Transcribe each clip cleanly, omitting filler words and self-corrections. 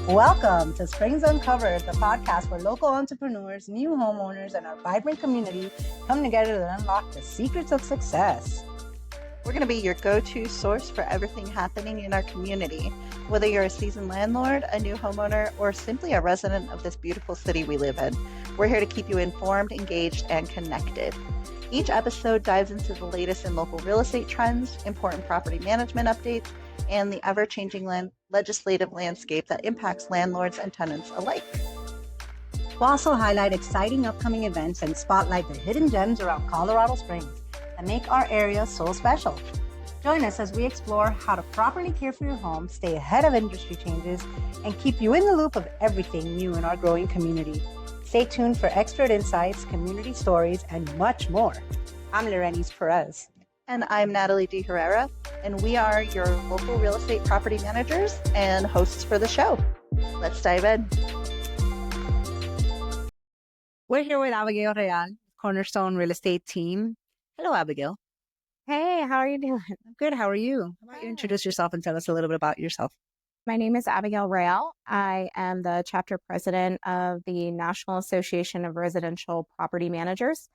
Welcome to Springs Uncovered, the podcast where local entrepreneurs, new homeowners, and our vibrant community come together to unlock the secrets of success. We're going to be your go-to source for everything happening in our community. Whether you're a seasoned landlord, a new homeowner, or simply a resident of this beautiful city we live in, we're here to keep you informed, engaged, and connected. Each episode dives into the latest in local real estate trends, important property management updates, and the ever-changing legislative landscape that impacts landlords and tenants alike. We'll also highlight exciting upcoming events and spotlight the hidden gems around Colorado Springs that make our area so special. Join us as we explore how to properly care for your home, stay ahead of industry changes, and keep you in the loop of everything new in our growing community. Stay tuned for expert insights, community stories, and much more. I'm Lorenis Perez. And I'm Natalie D. Herrera, and we are your local real estate property managers and hosts for the show. Let's dive in. We're here with Abigail Real, Cornerstone Real Estate Team. Hello, Abigail. Hey, how are you doing? I'm good. How are you? How about you introduce yourself and tell us a little bit about yourself? My name is Abigail Real. I am the chapter president of the National Association of Residential Property Managers,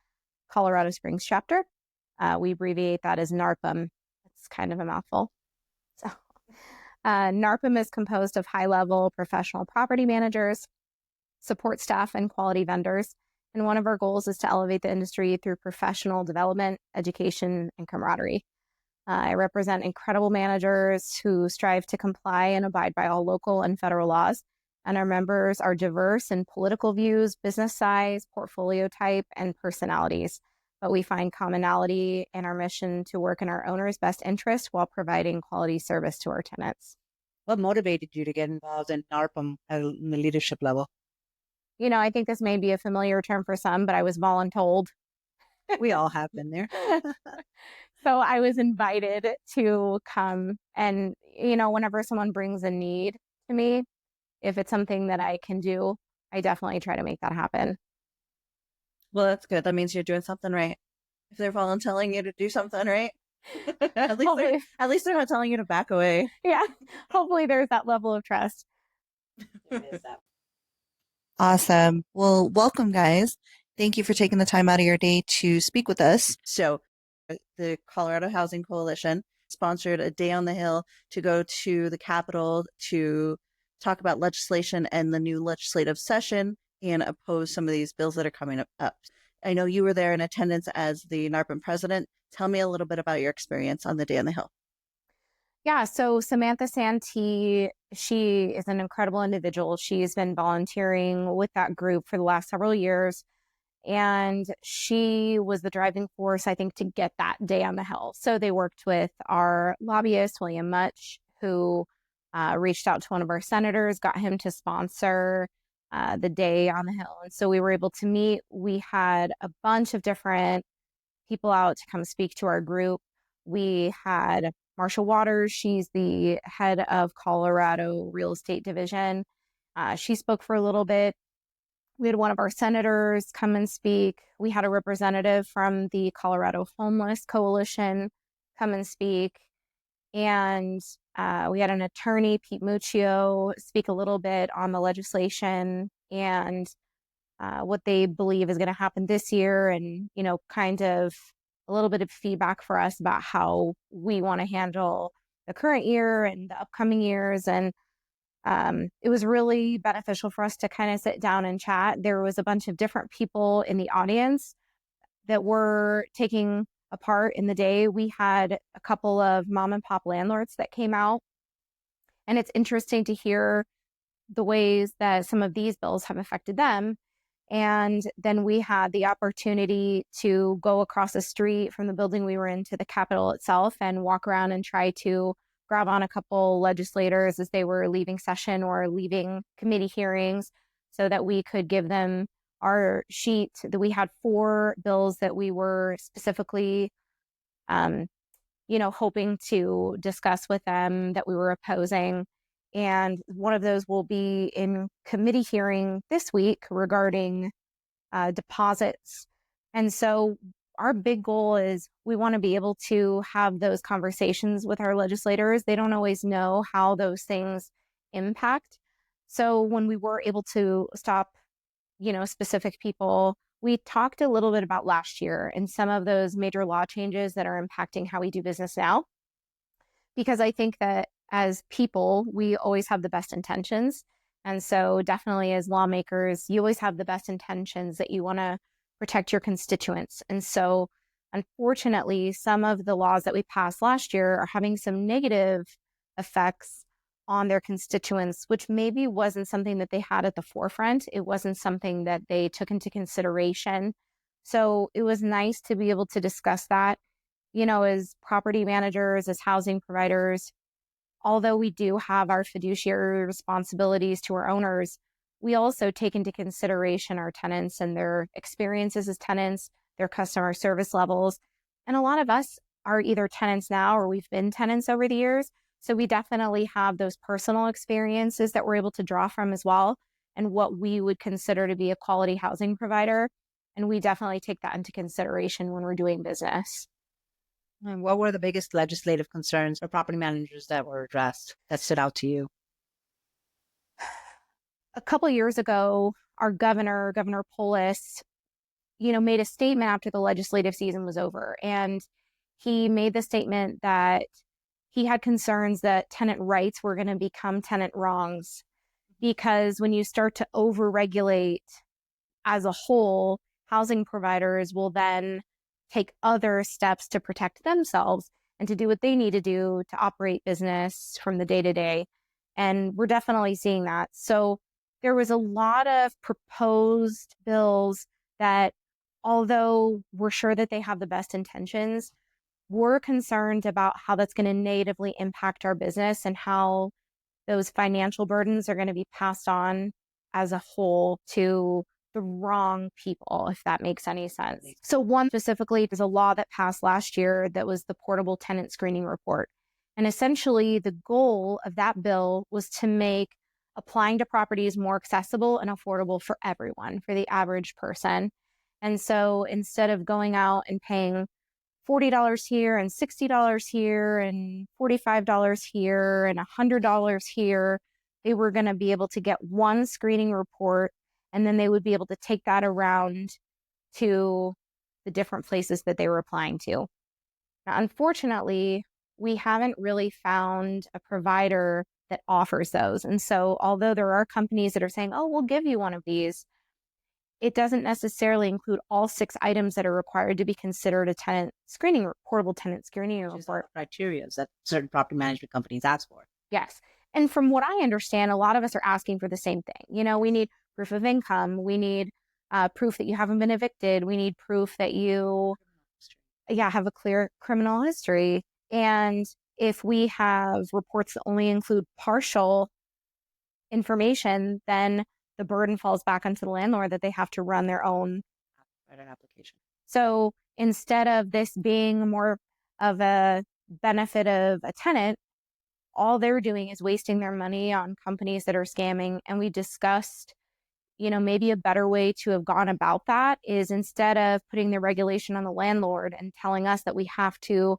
Colorado Springs chapter. We abbreviate that as NARPM. It's kind of a mouthful. So, NARPM is composed of high-level professional property managers, support staff, and quality vendors. And one of our goals is to elevate the industry through professional development, education, and camaraderie. I represent incredible managers who strive to comply and abide by all local and federal laws. And our members are diverse in political views, business size, portfolio type, and personalities. But we find commonality in our mission to work in our owners' best interest while providing quality service to our tenants. What motivated you to get involved in NARPM at the leadership level? You know, I think this may be a familiar term for some, but I was voluntold. We all have been there. So I was invited to come, and, you know, whenever someone brings a need to me, if it's something that I can do, I definitely try to make that happen. Well, that's good. That means you're doing something right. If they're volunteering you to do something right, at least they're not telling you to back away. Yeah. Hopefully there's that level of trust. Awesome. Well, welcome, guys. Thank you for taking the time out of your day to speak with us. So the Colorado Housing Coalition sponsored a day on the Hill to go to the Capitol to talk about legislation and the new legislative session and oppose some of these bills that are coming up. I know you were there in attendance as the NARPM president. Tell me a little bit about your experience on the day on the Hill. Yeah, so Samantha Santee, she is an incredible individual. She's been volunteering with that group for the last several years. And she was the driving force, I think, to get that day on the Hill. So they worked with our lobbyist, William Much, who reached out to one of our senators, got him to sponsor the day on the Hill. And so we were able to meet. We had a bunch of different people out to come speak to our group. We had Marsha Waters. She's the head of Colorado Real Estate Division. She spoke for a little bit. We had one of our senators come and speak. We had a representative from the Colorado Homeless Coalition come and speak. And we had an attorney, Pete Muccio, speak a little bit on the legislation and what they believe is going to happen this year, and, you know, kind of a little bit of feedback for us about how we want to handle the current year and the upcoming years. And it was really beneficial for us to kind of sit down and chat. There was a bunch of different people in the audience that were taking a part in the day. We had a couple of mom and pop landlords that came out. And it's interesting to hear the ways that some of these bills have affected them. And then we had the opportunity to go across the street from the building we were in to the Capitol itself and walk around and try to grab on a couple legislators as they were leaving session or leaving committee hearings so that we could give them our sheet. That we had 4 bills that we were specifically, hoping to discuss with them that we were opposing. And one of those will be in committee hearing this week regarding deposits. And so our big goal is we want to be able to have those conversations with our legislators. They don't always know how those things impact So when we were able to stop, specific people, we talked a little bit about last year and some of those major law changes that are impacting how we do business now. Because I think that as people, we always have the best intentions. And so definitely as lawmakers, you always have the best intentions that you want to protect your constituents. And so unfortunately, some of the laws that we passed last year are having some negative effects on their constituents, which maybe wasn't something that they had at the forefront. It wasn't something that they took into consideration. So it was nice to be able to discuss that, as property managers, as housing providers. Although we do have our fiduciary responsibilities to our owners, we also take into consideration our tenants and their experiences as tenants, their customer service levels. And a lot of us are either tenants now or we've been tenants over the years. So we definitely have those personal experiences that we're able to draw from as well, and what we would consider to be a quality housing provider. And we definitely take that into consideration when we're doing business. And what were the biggest legislative concerns for property managers that were addressed that stood out to you? A couple years ago, our Governor Polis, made a statement after the legislative season was over. And he made the statement that he had concerns that tenant rights were going to become tenant wrongs, because when you start to overregulate as a whole, housing providers will then take other steps to protect themselves and to do what they need to do to operate business from the day to day. And we're definitely seeing that. So there was a lot of proposed bills that, although we're sure that they have the best intentions, we're concerned about how that's going to negatively impact our business and how those financial burdens are going to be passed on as a whole to the wrong people, if that makes any sense. So one specifically is a law that passed last year that was the Portable Tenant Screening Report. And essentially the goal of that bill was to make applying to properties more accessible and affordable for everyone, for the average person. And so instead of going out and paying $40 here and $60 here and $45 here and $100 here, they were going to be able to get one screening report, and then they would be able to take that around to the different places that they were applying to. Now, unfortunately, we haven't really found a provider that offers those. And so although there are companies that are saying, oh, we'll give you one of these, it doesn't necessarily include all 6 items that are required to be considered a portable tenant screening report. Criteria that certain property management companies ask for. Yes. And from what I understand, a lot of us are asking for the same thing. We need proof of income. We need proof that you haven't been evicted. We need proof that you have a clear criminal history. And if we have reports that only include partial information, then the burden falls back onto the landlord that they have to run their own application. So instead of this being more of a benefit of a tenant, all they're doing is wasting their money on companies that are scamming. And we discussed, maybe a better way to have gone about that is, instead of putting the regulation on the landlord and telling us that we have to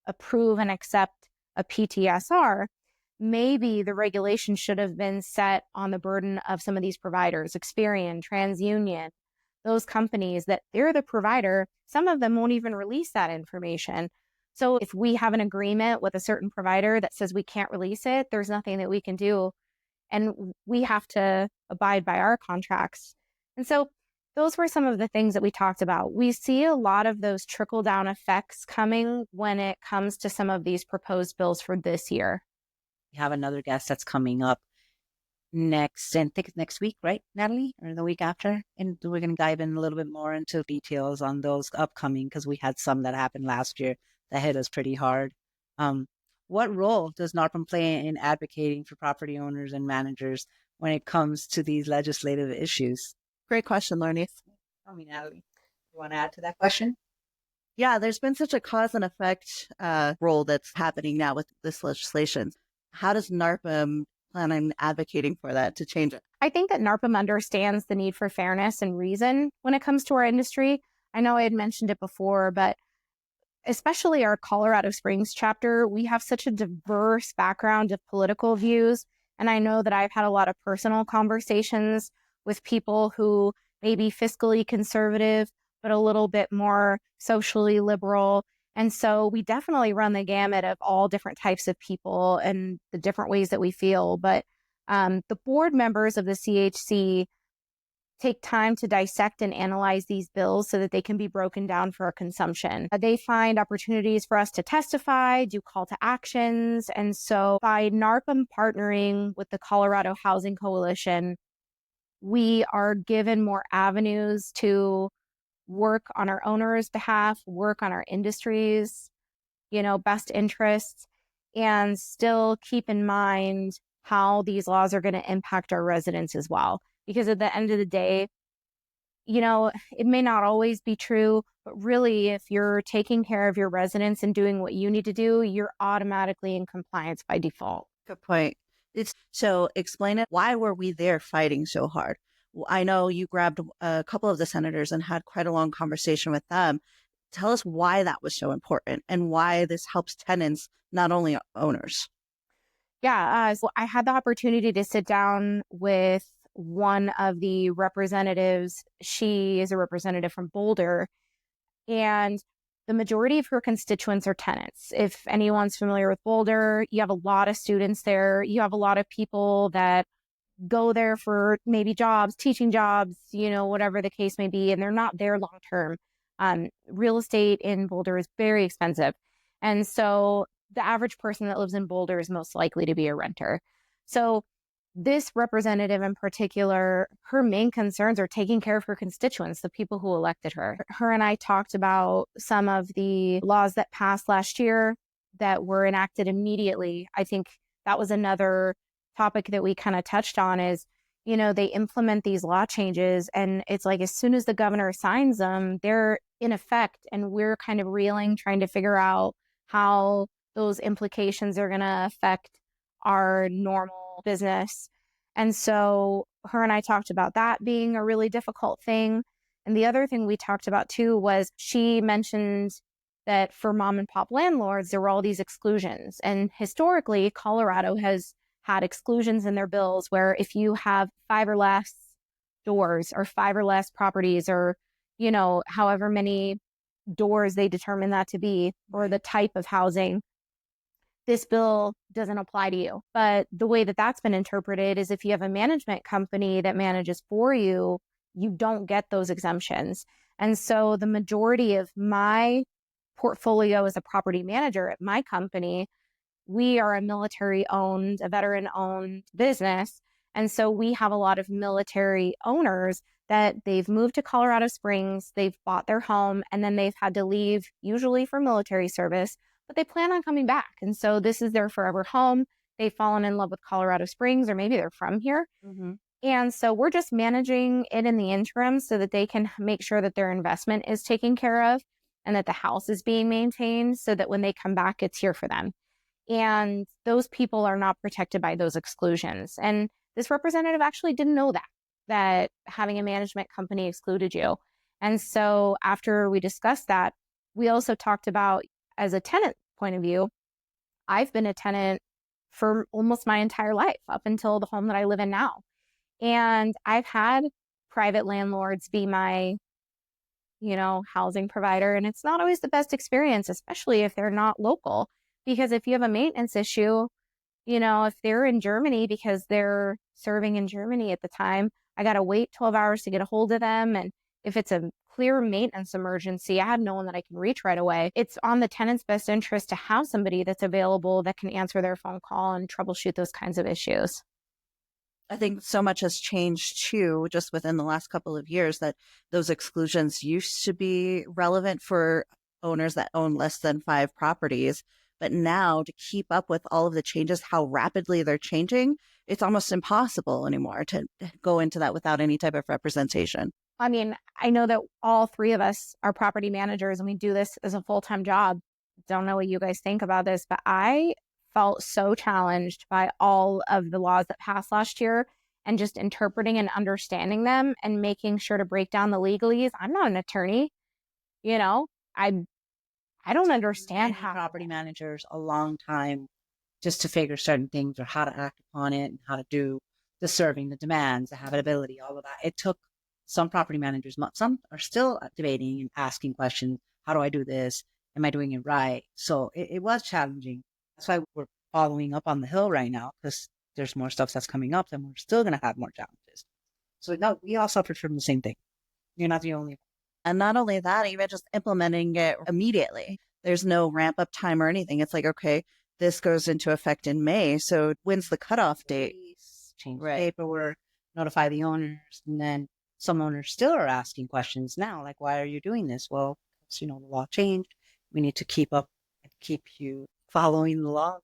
approve and accept a PTSR, maybe the regulation should have been set on the burden of some of these providers, Experian, TransUnion, those companies that they're the provider. Some of them won't even release that information. So if we have an agreement with a certain provider that says we can't release it, there's nothing that we can do. And we have to abide by our contracts. And so those were some of the things that we talked about. We see a lot of those trickle down effects coming when it comes to some of these proposed bills for this year. We have another guest that's coming up next, and I think it's next week, right, Natalie? Or the week after? And we're going to dive in a little bit more into details on those upcoming, because we had some that happened last year that hit us pretty hard. What role does NARPM play in advocating for property owners and managers when it comes to these legislative issues? Great question, Lorne. Natalie, you want to add to that question? Yeah, there's been such a cause and effect role that's happening now with this legislation. How does NARPM plan on advocating for that to change it? I think that NARPM understands the need for fairness and reason when it comes to our industry. I know I had mentioned it before, but especially our Colorado Springs chapter, we have such a diverse background of political views And I know that I've had a lot of personal conversations with people who may be fiscally conservative, but a little bit more socially liberal. And so we definitely run the gamut of all different types of people and the different ways that we feel. But the board members of the CHC take time to dissect and analyze these bills so that they can be broken down for our consumption. They find opportunities for us to testify, do call to actions. And so by NARPM partnering with the Colorado Housing Coalition, we are given more avenues to work on our owners' behalf, work on our industry's, best interests, and still keep in mind how these laws are going to impact our residents as well. Because at the end of the day, it may not always be true, but really, if you're taking care of your residents and doing what you need to do, you're automatically in compliance by default. Good point. So explain it. Why were we there fighting so hard? I know you grabbed a couple of the senators and had quite a long conversation with them. Tell us why that was so important and why this helps tenants, not only owners. Yeah, so I had the opportunity to sit down with one of the representatives. She is a representative from Boulder, and the majority of her constituents are tenants. If anyone's familiar with Boulder, you have a lot of students there. You have a lot of people that go there for maybe jobs, teaching jobs, whatever the case may be, and they're not there long term. Real estate in Boulder is very expensive. And so the average person that lives in Boulder is most likely to be a renter. So this representative in particular, her main concerns are taking care of her constituents, the people who elected her. Her and I talked about some of the laws that passed last year that were enacted immediately. I think that was another topic that we kind of touched on is, they implement these law changes and it's like as soon as the governor signs them, they're in effect. And we're kind of reeling, trying to figure out how those implications are going to affect our normal business. And so her and I talked about that being a really difficult thing. And the other thing we talked about too was she mentioned that for mom and pop landlords, there were all these exclusions. And historically, Colorado has had exclusions in their bills where if you have 5 or less doors or 5 or less properties or, however many doors they determine that to be, or the type of housing, this bill doesn't apply to you. But the way that that's been interpreted is if you have a management company that manages for you, you don't get those exemptions. And so the majority of my portfolio as a property manager at my company, we are a military owned, a veteran owned business. And so we have a lot of military owners that they've moved to Colorado Springs, they've bought their home, and then they've had to leave, usually for military service, but they plan on coming back. And so this is their forever home. They've fallen in love with Colorado Springs, or maybe they're from here. Mm-hmm. And so we're just managing it in the interim so that they can make sure that their investment is taken care of and that the house is being maintained so that when they come back, it's here for them. And those people are not protected by those exclusions. And this representative actually didn't know that having a management company excluded you. And so after we discussed that, we also talked about, as a tenant point of view, I've been a tenant for almost my entire life up until the home that I live in now. And I've had private landlords be my, housing provider. And it's not always the best experience, especially if they're not local. Because if you have a maintenance issue, if they're in Germany because they're serving in Germany at the time, I got to wait 12 hours to get a hold of them. And if it's a clear maintenance emergency, I have no one that I can reach right away. It's on the tenant's best interest to have somebody that's available that can answer their phone call and troubleshoot those kinds of issues. I think so much has changed too, just within the last couple of years, that those exclusions used to be relevant for owners that own less than 5 properties. But now to keep up with all of the changes, how rapidly they're changing, it's almost impossible anymore to go into that without any type of representation. I mean, I know that all 3 of us are property managers and we do this as a full-time job. Don't know what you guys think about this, but I felt so challenged by all of the laws that passed last year and just interpreting and understanding them and making sure to break down the legalese. I'm not an attorney, I don't understand how property managers a long time just to figure certain things or how to act upon it and how to do the serving, the demands, the habitability, all of that. It took some property managers months. Some are still debating and asking questions. How do I do this? Am I doing it right? So it was challenging. That's why we're following up on the Hill right now, because there's more stuff that's coming up and we're still going to have more challenges. So no, we all suffered from the same thing. You're not the only one. And not only that, even just implementing it immediately. There's no ramp up time or anything. It's like, okay, this goes into effect in May. So when's the cutoff date? Change Right. paperwork, notify the owners, and then some owners still are asking questions now, like, why are you doing this? Well, the law changed. We need to keep up and keep you following the laws.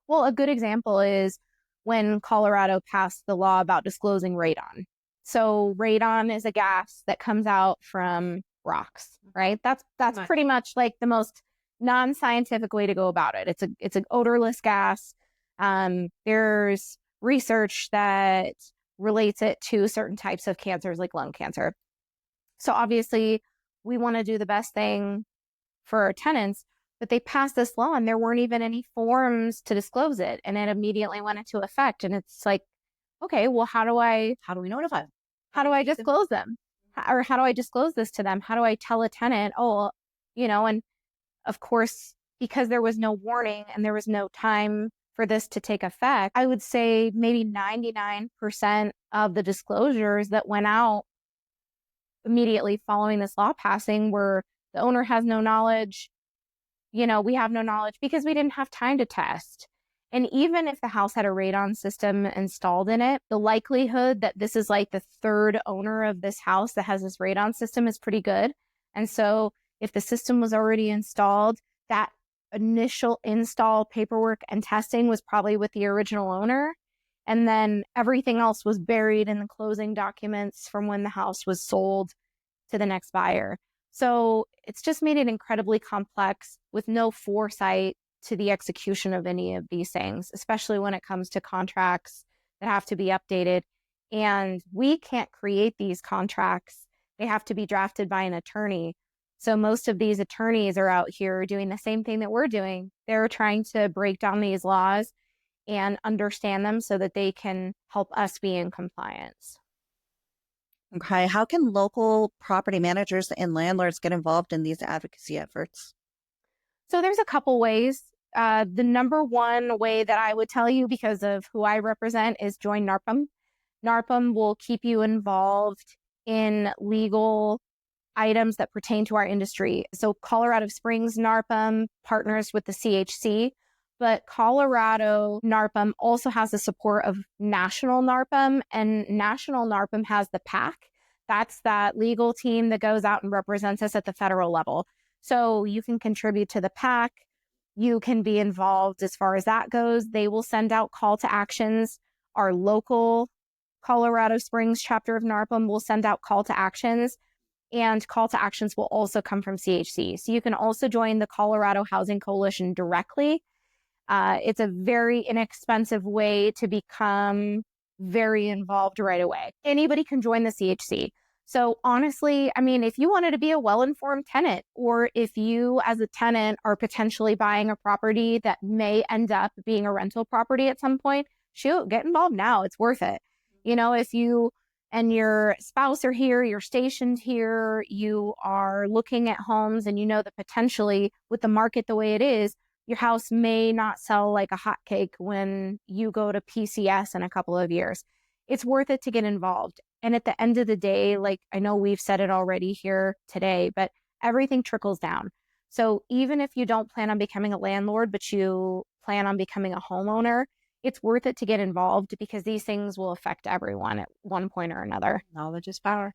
Well, a good example is when Colorado passed the law about disclosing radon. So radon is a gas that comes out from rocks, right? That's pretty much like the most non-scientific way to go about it. It's an odorless gas. There's research that relates it to certain types of cancers like lung cancer. So obviously we want to do the best thing for our tenants, but they passed this law and there weren't even any forms to disclose it. And it immediately went into effect. And it's like, okay, well, how do we notify them? How do I disclose them? Or how do I disclose this to them? How do I tell a tenant, and of course, because there was no warning and there was no time for this to take effect, I would say maybe 99% of the disclosures that went out immediately following this law passing were the owner has no knowledge, we have no knowledge because we didn't have time to test. And even if the house had a radon system installed in it, the likelihood that this is like the third owner of this house that has this radon system is pretty good. And so if the system was already installed, that initial install paperwork and testing was probably with the original owner. And then everything else was buried in the closing documents from when the house was sold to the next buyer. So it's just made it incredibly complex with no foresight to the execution of any of these things, especially when it comes to contracts that have to be updated. And we can't create these contracts. They have to be drafted by an attorney. So most of these attorneys are out here doing the same thing that we're doing. They're trying to break down these laws and understand them so that they can help us be in compliance. Okay. How can local property managers and landlords get involved in these advocacy efforts? So there's a couple ways. The number one way that I would tell you, because of who I represent, is join NARPM. NARPM will keep you involved in legal items that pertain to our industry. So Colorado Springs NARPM partners with the CHC, but Colorado NARPM also has the support of National NARPM, and National NARPM has the PAC. That's that legal team that goes out and represents us at the federal level. So you can contribute to the PAC. You can be involved as far as that goes. They will send out call to actions. Our local Colorado Springs chapter of NARPM will send out call to actions, and call to actions will also come from CHC. So you can also join the Colorado Housing Coalition directly. It's a very inexpensive way to become very involved right away. Anybody can join the CHC. So honestly, if you wanted to be a well-informed tenant, or if you as a tenant are potentially buying a property that may end up being a rental property at some point, shoot, get involved now. It's worth it. If you and your spouse are here, you're stationed here, you are looking at homes, and that potentially with the market the way it is, your house may not sell like a hotcake when you go to PCS in a couple of years. It's worth it to get involved. And at the end of the day, like I know we've said it already here today, but everything trickles down. So even if you don't plan on becoming a landlord, but you plan on becoming a homeowner, it's worth it to get involved, because these things will affect everyone at one point or another. Knowledge is power.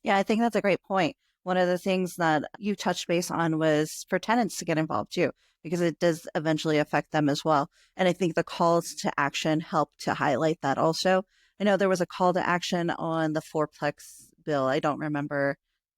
Yeah, I think that's a great point. One of the things that you touched base on was for tenants to get involved too, because it does eventually affect them as well. And I think the calls to action help to highlight that also. I know there was a call to action on the fourplex bill. I don't remember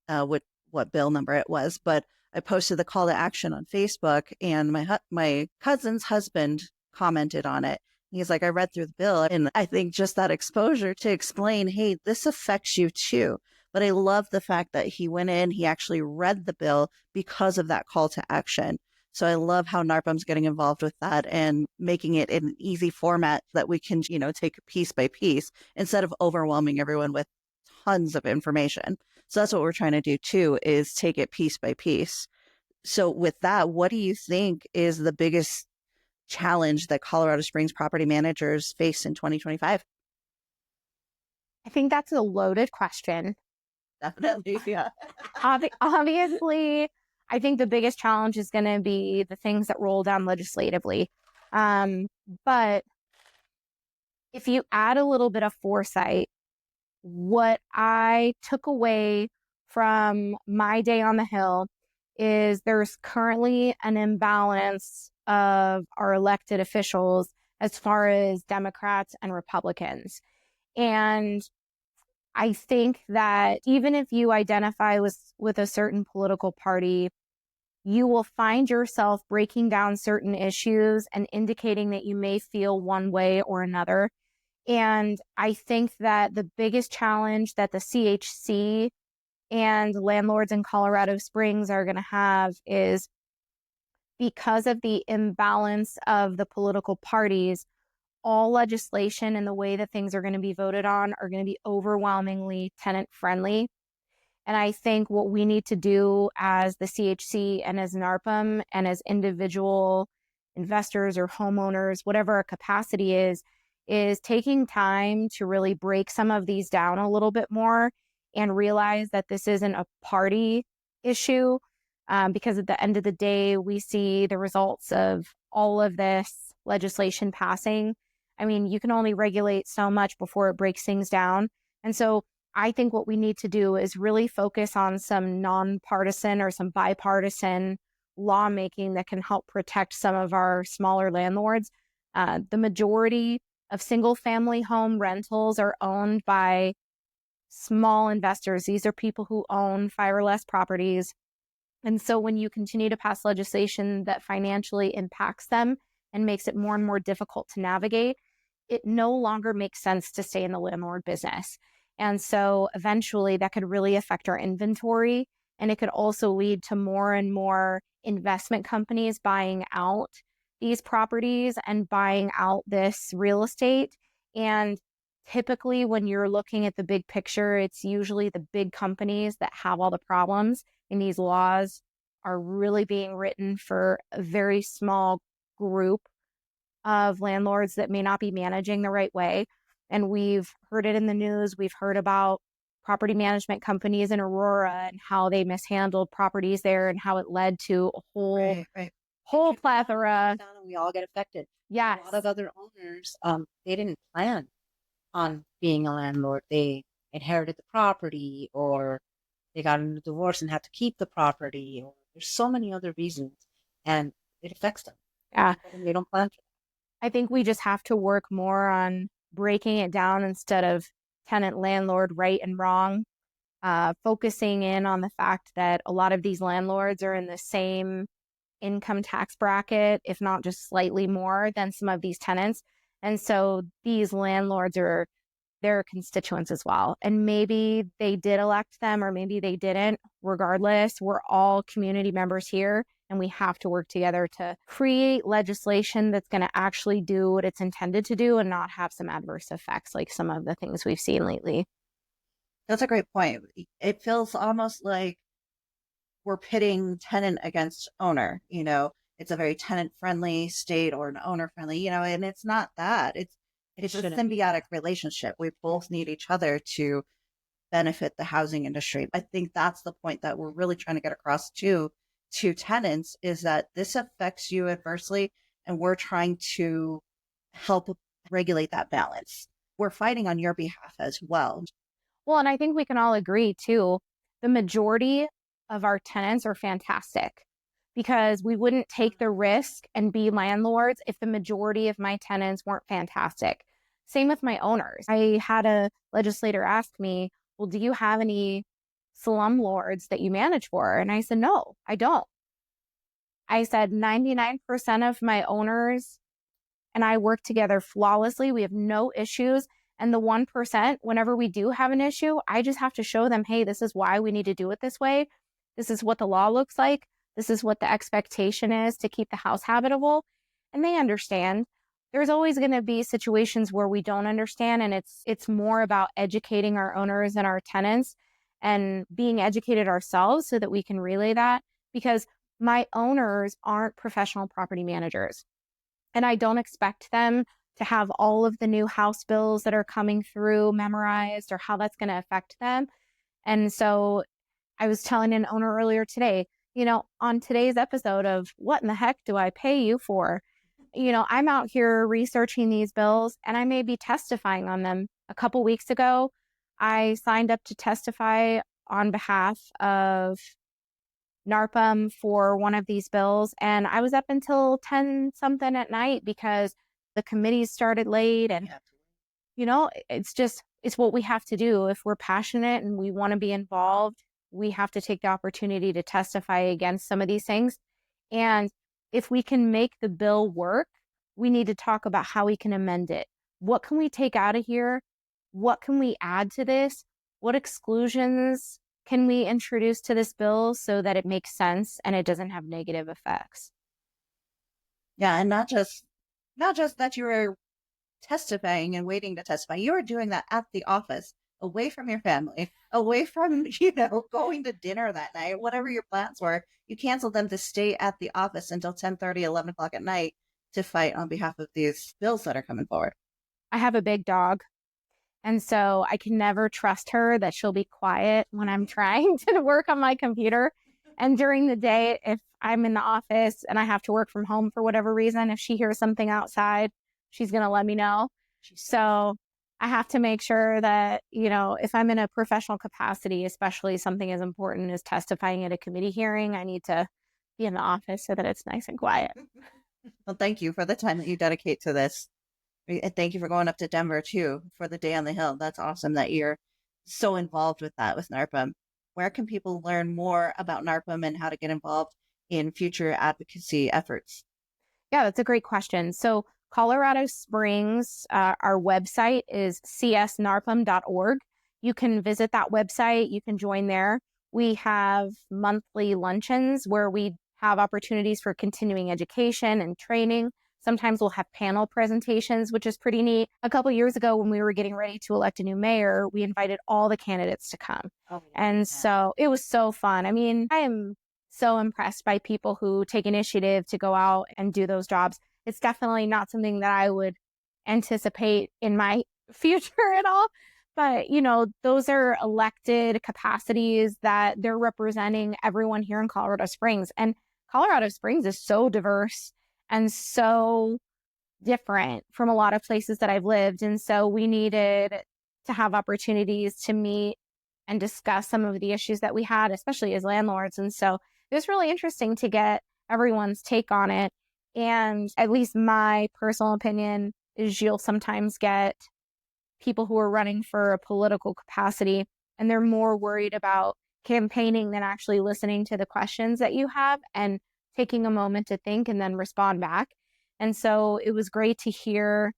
what bill number it was, but I posted the call to action on Facebook, and my cousin's husband commented on it. He's like, I read through the bill, and I think just that exposure to explain, hey, this affects you too. But I love the fact that he went in, he actually read the bill because of that call to action. So I love how NARPM's getting involved with that and making it in an easy format that we can, take piece by piece instead of overwhelming everyone with tons of information. So that's what we're trying to do too, is take it piece by piece. So with that, what do you think is the biggest challenge that Colorado Springs property managers face in 2025? I think that's a loaded question. Definitely, yeah. Obviously, I think the biggest challenge is going to be the things that roll down legislatively. But if you add a little bit of foresight, what I took away from my day on the Hill is there's currently an imbalance of our elected officials as far as Democrats and Republicans. And I think that even if you identify with a certain political party, you will find yourself breaking down certain issues and indicating that you may feel one way or another. And I think that the biggest challenge that the CHC and landlords in Colorado Springs are going to have is because of the imbalance of the political parties, all legislation and the way that things are going to be voted on are going to be overwhelmingly tenant friendly. And I think what we need to do as the CHC and as NARPM and as individual investors or homeowners, whatever our capacity is taking time to really break some of these down a little bit more and realize that this isn't a party issue. Because at the end of the day, we see the results of all of this legislation passing. I mean, you can only regulate so much before it breaks things down. And so I think what we need to do is really focus on some nonpartisan or some bipartisan lawmaking that can help protect some of our smaller landlords. The majority of single family home rentals are owned by small investors. These are people who own 5 or less properties. And so when you continue to pass legislation that financially impacts them and makes it more and more difficult to navigate, it no longer makes sense to stay in the landlord business. And so eventually that could really affect our inventory. And it could also lead to more and more investment companies buying out these properties and buying out this real estate. And typically when you're looking at the big picture, it's usually the big companies that have all the problems. And these laws are really being written for a very small group of landlords that may not be managing the right way. And we've heard it in the news. We've heard about property management companies in Aurora and how they mishandled properties there and how it led to a whole plethora. And we all get affected. Yes. A lot of other owners, they didn't plan on being a landlord. They inherited the property, or they got into a divorce and had to keep the property, or there's so many other reasons, and it affects them. Yeah. And they don't plan for that. I think we just have to work more on breaking it down instead of tenant landlord right and wrong, focusing in on the fact that a lot of these landlords are in the same income tax bracket, if not just slightly more than some of these tenants. And so these landlords are their constituents as well. And maybe they did elect them or maybe they didn't. Regardless, we're all community members here and we have to work together to create legislation that's going to actually do what it's intended to do and not have some adverse effects like some of the things we've seen lately. That's a great point. It feels almost like we're pitting tenant against owner. It's a very tenant friendly state or an owner friendly, and it's not that. It's a symbiotic relationship. We both need each other to benefit the housing industry. I think that's the point that we're really trying to get across to tenants, is that this affects you adversely and we're trying to help regulate that balance. We're fighting on your behalf as well. Well, and I think we can all agree too, the majority of our tenants are fantastic, because we wouldn't take the risk and be landlords if the majority of my tenants weren't fantastic. Same with my owners. I had a legislator ask me, well, do you have any slumlords that you manage for? And I said, no, I don't. I said 99% of my owners and I work together flawlessly. We have no issues. And the 1%, whenever we do have an issue, I just have to show them, hey, this is why we need to do it this way. This is what the law looks like. This is what the expectation is to keep the house habitable. And they understand. There's always going to be situations where we don't understand. And it's more about educating our owners and our tenants and being educated ourselves so that we can relay that, because my owners aren't professional property managers. And I don't expect them to have all of the new house bills that are coming through memorized or how that's going to affect them. And so I was telling an owner earlier today, on today's episode of What in the Heck Do I Pay You For? I'm out here researching these bills and I may be testifying on them. A couple weeks ago, I signed up to testify on behalf of NARPM for one of these bills. And I was up until 10 something at night because the committees started late. And, it's what we have to do. If we're passionate and we want to be involved, we have to take the opportunity to testify against some of these things. And if we can make the bill work, we need to talk about how we can amend it. What can we take out of here? What can we add to this? What exclusions can we introduce to this bill so that it makes sense and it doesn't have negative effects? Yeah, and not just that you were testifying and waiting to testify. You were doing that at the office, away from your family, away from, going to dinner that night, whatever your plans were. You canceled them to stay at the office until 10:30, 11 o'clock at night to fight on behalf of these bills that are coming forward. I have a big dog. And so I can never trust her that she'll be quiet when I'm trying to work on my computer. And during the day, if I'm in the office and I have to work from home for whatever reason, if she hears something outside, she's going to let me know. So I have to make sure that, if I'm in a professional capacity, especially something as important as testifying at a committee hearing, I need to be in the office so that it's nice and quiet. Well, thank you for the time that you dedicate to this. And thank you for going up to Denver, too, for the Day on the Hill. That's awesome that you're so involved with that, with NARPM. Where can people learn more about NARPM and how to get involved in future advocacy efforts? Yeah, that's a great question. So Colorado Springs, our website is csnarpm.org. You can visit that website. You can join there. We have monthly luncheons where we have opportunities for continuing education and training. Sometimes we'll have panel presentations, which is pretty neat. A couple years ago, when we were getting ready to elect a new mayor, we invited all the candidates to come. So it was so fun. I mean, I am so impressed by people who take initiative to go out and do those jobs. It's definitely not something that I would anticipate in my future at all. But, those are elected capacities that they're representing everyone here in Colorado Springs. And Colorado Springs is so diverse and so different from a lot of places that I've lived. And so we needed to have opportunities to meet and discuss some of the issues that we had, especially as landlords. And so it was really interesting to get everyone's take on it. And at least my personal opinion is you'll sometimes get people who are running for a political capacity, and they're more worried about campaigning than actually listening to the questions that you have and taking a moment to think and then respond back. And so it was great to hear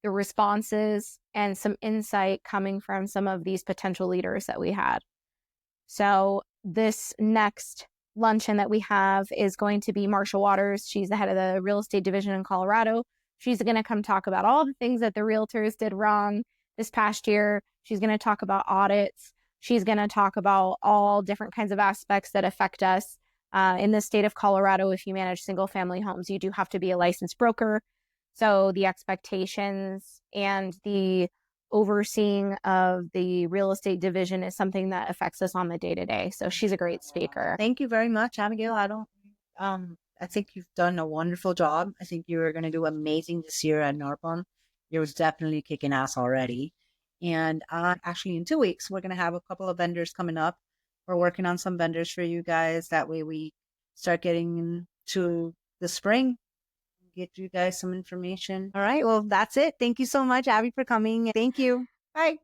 the responses and some insight coming from some of these potential leaders that we had. So this next luncheon that we have is going to be Marsha Waters. She's the head of the real estate division in Colorado. She's going to come talk about all the things that the realtors did wrong this past year. She's going to talk about audits. She's going to talk about all different kinds of aspects that affect us. In the state of Colorado, if you manage single family homes, you do have to be a licensed broker. So the expectations and the overseeing of the real estate division is something that affects us on the day to day. So she's a great speaker. Thank you very much, Abigail. I think you've done a wonderful job. I think you're going to do amazing this year at NARPM. You're definitely kicking ass already. And actually, in 2 weeks, we're going to have a couple of vendors coming up. We're working on some vendors for you guys. That way we start getting into the spring, get you guys some information. All right. Well, that's it. Thank you so much, Abby, for coming. Thank you. Bye.